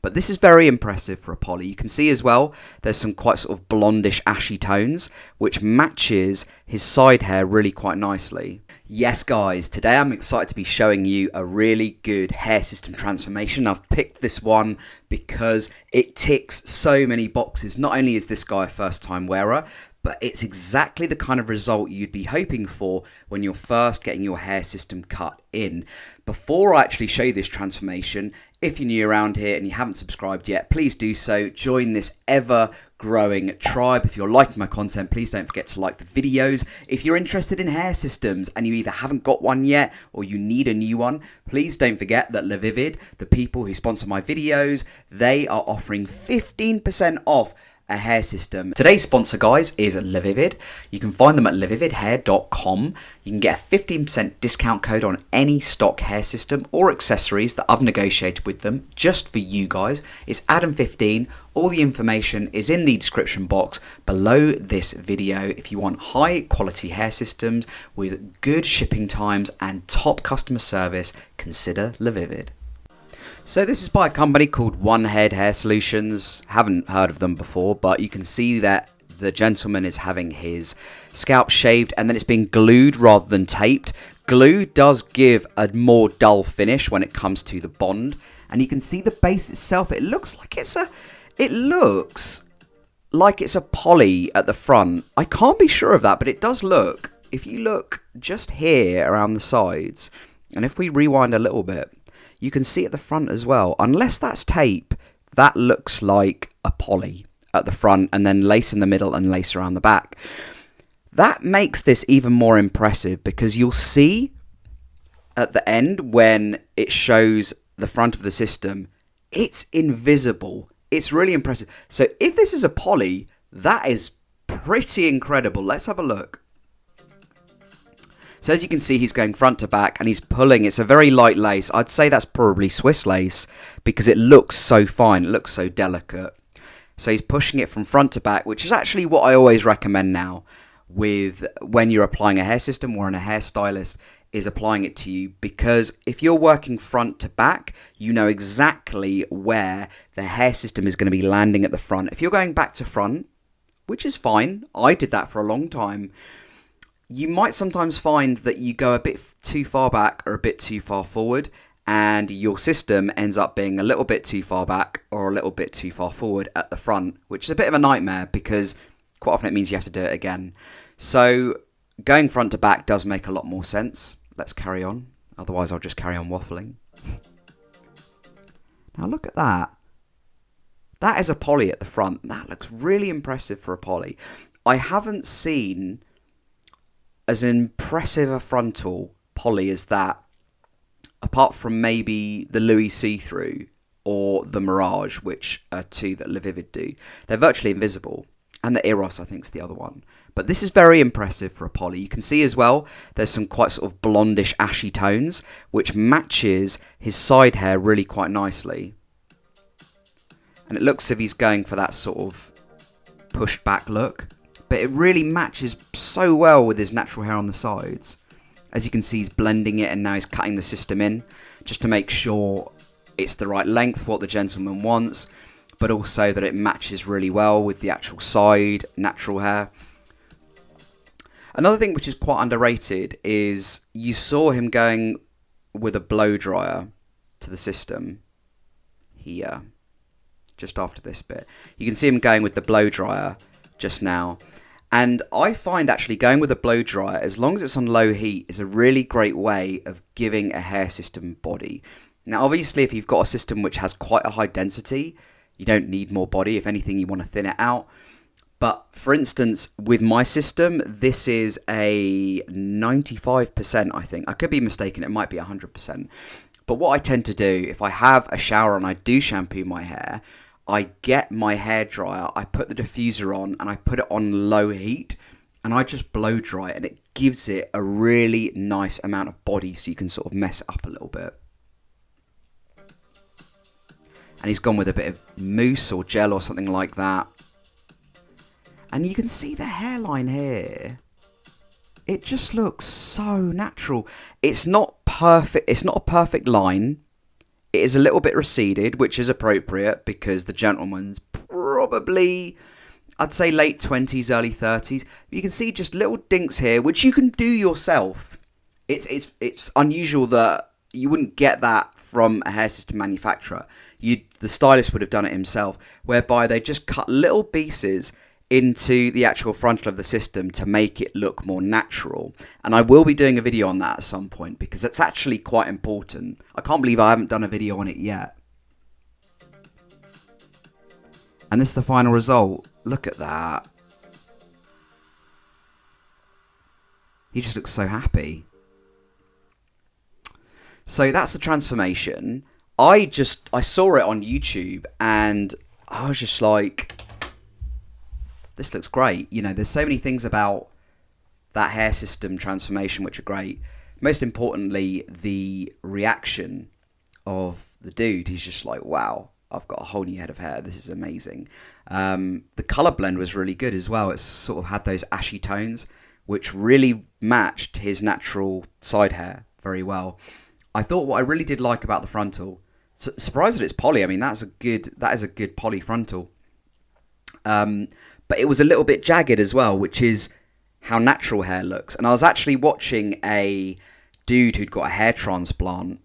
But this is very impressive for a poly. You can see as well, there's some quite sort of blondish ashy tones, which matches his side hair really quite nicely. Yes guys, today I'm excited to be showing you a really good hair system transformation. I've picked this one because it ticks so many boxes. Not only is this guy a first time wearer, but it's exactly the kind of result you'd be hoping for when you're first getting your hair system cut in. Before I actually show you this transformation, if you're new around here and you haven't subscribed yet, please do so. Join this ever-growing tribe. If you're liking my content, please don't forget to like the videos. If you're interested in hair systems and you either haven't got one yet or you need a new one, please don't forget that Levivid, the people who sponsor my videos, they are offering 15% off a hair system. Today's sponsor, guys, is Levivid. You can find them at levividhair.com. You can get a 15% discount code on any stock hair system or accessories that I've negotiated with them just for you guys. It's Adam15. All the information is in the description box below this video. If you want high quality hair systems with good shipping times and top customer service, consider Levivid. So this is by a company called One Head Hair Solutions. Haven't heard of them before, but you can see that the gentleman is having his scalp shaved and then it's being glued rather than taped. Glue does give a more dull finish when it comes to the bond, and you can see the base itself. It looks like it's a poly at the front. I can't be sure of that, but it does look. If you look just here around the sides, and if we rewind a little bit, you can see at the front as well. Unless that's tape, that looks like a poly at the front and then lace in the middle and lace around the back. That makes this even more impressive because you'll see at the end when it shows the front of the system, it's invisible. It's really impressive. So if this is a poly, that is pretty incredible. Let's have a look. So as you can see, he's going front to back and he's pulling. It's a very light lace. I'd say that's probably Swiss lace because it looks so fine. It looks so delicate. So he's pushing it from front to back, which is actually what I always recommend now with when you're applying a hair system or in a hairstylist is applying it to you, because if you're working front to back, you know exactly where the hair system is going to be landing at the front. If you're going back to front, which is fine, I did that for a long time, you might sometimes find that you go a bit too far back or a bit too far forward and your system ends up being a little bit too far back or a little bit too far forward at the front, which is a bit of a nightmare because quite often it means you have to do it again. So going front to back does make a lot more sense. Let's carry on. Otherwise I'll just carry on waffling. Now look at that. That is a poly at the front. That looks really impressive for a poly. I haven't seen as impressive a frontal poly as that, apart from maybe the Louis see-through or the Mirage, which are two that Levivid do. They're virtually invisible, and the Eros I think is the other one. But this is very impressive for a poly. You can see as well, there's some quite sort of blondish ashy tones, which matches his side hair really quite nicely. And it looks as if he's going for that sort of pushed back look. But it really matches so well with his natural hair on the sides. As you can see, he's blending it and now he's cutting the system in just to make sure it's the right length, what the gentleman wants, but also that it matches really well with the actual side natural hair. Another thing which is quite underrated is you saw him going with a blow dryer to the system here, just after this bit. You can see him going with the blow dryer just now. And I find actually going with a blow dryer, as long as it's on low heat, is a really great way of giving a hair system body. Now, obviously, if you've got a system which has quite a high density, you don't need more body. If anything, you want to thin it out. But for instance, with my system, this is a 95%, I think. I could be mistaken. It might be 100%. But what I tend to do, if I have a shower and I do shampoo my hair, I get my hairdryer, I put the diffuser on, and I put it on low heat, and I just blow dry it, and it gives it a really nice amount of body, so you can sort of mess it up a little bit. And he's gone with a bit of mousse or gel or something like that. And you can see the hairline here. It just looks so natural. It's not perfect. It's not a perfect line. It is a little bit receded, which is appropriate because the gentleman's probably, I'd say, late 20s, early 30s. You can see just little dinks here, which you can do yourself. It's unusual that you wouldn't get that from a hair system manufacturer. The stylist would have done it himself, whereby they just cut little pieces into the actual frontal of the system to make it look more natural. And I will be doing a video on that at some point because it's actually quite important. I can't believe I haven't done a video on it yet. And this is the final result. Look at that. He just looks so happy. So that's the transformation. I saw it on YouTube and I was just like, this looks great. You know, there's so many things about that hair system transformation which are great. Most importantly, the reaction of the dude. He's just like, wow, I've got a whole new head of hair. This is amazing. The colour blend was really good as well. It sort of had those ashy tones, which really matched his natural side hair very well. I thought what I really did like about the frontal, surprised that it's poly. I mean, that is a good poly frontal. But it was a little bit jagged as well, which is how natural hair looks. And I was actually watching a dude who'd got a hair transplant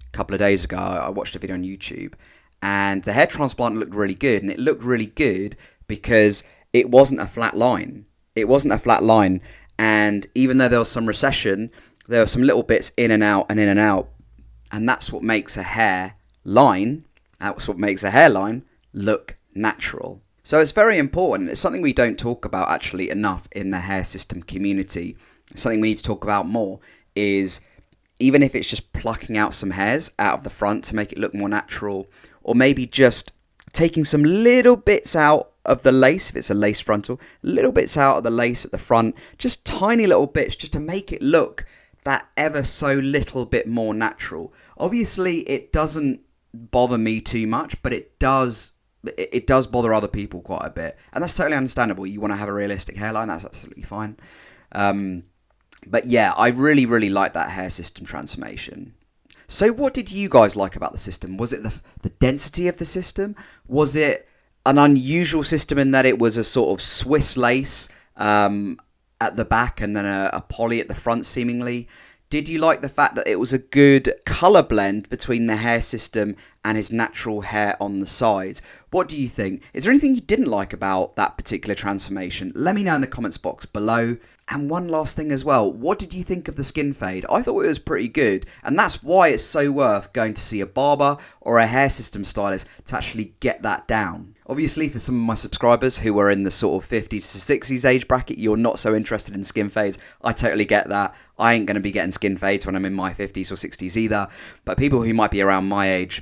a couple of days ago. I watched a video on YouTube, and the hair transplant looked really good. And it looked really good because it wasn't a flat line. It wasn't a flat line. And even though there was some recession, there were some little bits in and out and in and out. And that's what makes a hairline, that's what makes a hairline look natural. So it's very important. It's something we don't talk about actually enough in the hair system community. Something we need to talk about more is, even if it's just plucking out some hairs out of the front to make it look more natural, or maybe just taking some little bits out of the lace, if it's a lace frontal, little bits out of the lace at the front, just tiny little bits, just to make it look that ever so little bit more natural. Obviously, it doesn't bother me too much, but it does bother other people quite a bit, and that's totally understandable. You want to have a realistic hairline, that's absolutely fine. But yeah, I really, really like that hair system transformation. So what did you guys like about the system? Was it the density of the system? Was it an unusual system in that it was a sort of Swiss lace at the back and then a poly at the front seemingly? Did you like the fact that it was a good colour blend between the hair system and his natural hair on the sides? What do you think? Is there anything you didn't like about that particular transformation? Let me know in the comments box below. And one last thing as well, what did you think of the skin fade? I thought it was pretty good, and that's why it's so worth going to see a barber or a hair system stylist to actually get that down. Obviously, for some of my subscribers who are in the sort of 50s to 60s age bracket, you're not so interested in skin fades. I totally get that. I ain't going to be getting skin fades when I'm in my 50s or 60s either, but people who might be around my age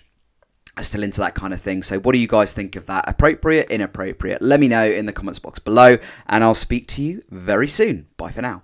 are still into that kind of thing. So what do you guys think of that? Appropriate, inappropriate? Let me know in the comments box below, and I'll speak to you very soon. Bye for now.